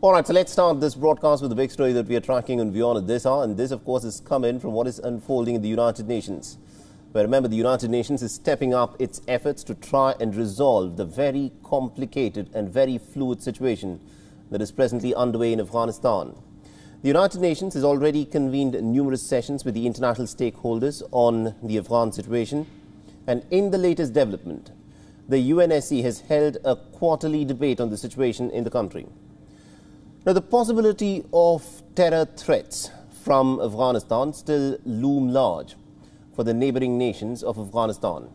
All right, so let's start this broadcast with the big story that we are tracking on WION at this hour. And this, of course, is coming from what is unfolding in the United Nations. Where, remember, the United Nations is stepping up its efforts to try and resolve the very complicated and very fluid situation that is presently underway in Afghanistan. The United Nations has already convened numerous sessions with the international stakeholders on the Afghan situation. And in the latest development, the UNSC has held a quarterly debate on the situation in the country. Now, the possibility of terror threats from Afghanistan still loom large for the neighboring nations of Afghanistan.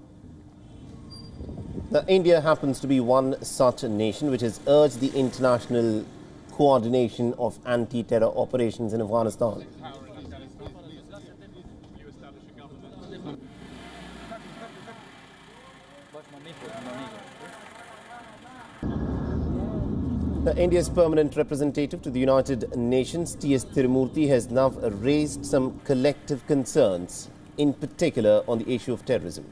Now, India happens to be one such nation which has urged the international coordination of anti-terror operations in Afghanistan. India's permanent representative to the United Nations, T.S. has now raised some collective concerns, in particular on the issue of terrorism.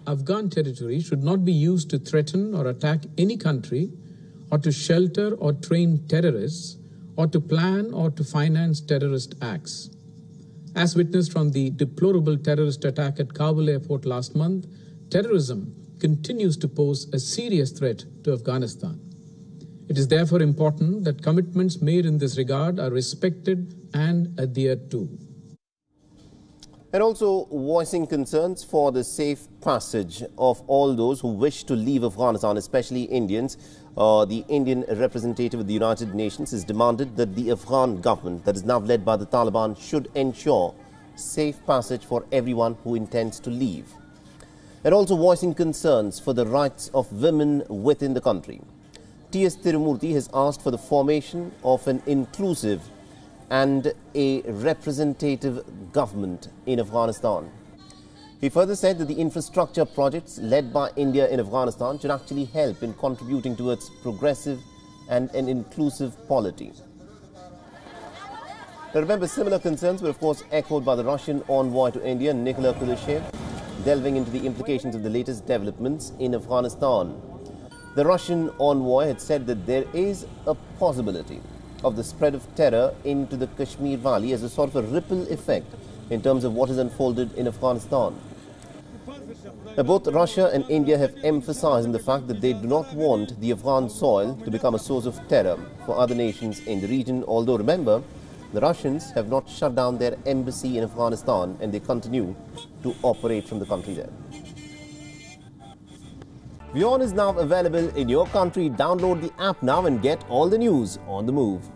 Afghan territory should not be used to threaten or attack any country, or to shelter or train terrorists, or to plan or to finance terrorist acts. As witnessed from the deplorable terrorist attack at Kabul airport last month, terrorism continues to pose a serious threat to Afghanistan. It is therefore important that commitments made in this regard are respected and adhered to. And also voicing concerns for the safe passage of all those who wish to leave Afghanistan, especially Indians. The Indian representative of the United Nations has demanded that the Afghan government that is now led by the Taliban should ensure safe passage for everyone who intends to leave. And also voicing concerns for the rights of women within the country. T.S. has asked for the formation of an inclusive and a representative government in Afghanistan. He further said that the infrastructure projects led by India in Afghanistan should actually help in contributing towards progressive and an inclusive polity. Now, remember, similar concerns were of course echoed by the Russian envoy to India, Nikolai Kulishev, delving into the implications of the latest developments in Afghanistan. The Russian envoy had said that there is a possibility of the spread of terror into the Kashmir Valley as a sort of a ripple effect in terms of what has unfolded in Afghanistan. Now, both Russia and India have emphasized the fact that they do not want the Afghan soil to become a source of terror for other nations in the region, although remember, the Russians have not shut down their embassy in Afghanistan and they continue to operate from the country there. WION is now available in your country. Download the app now and get all the news on the move.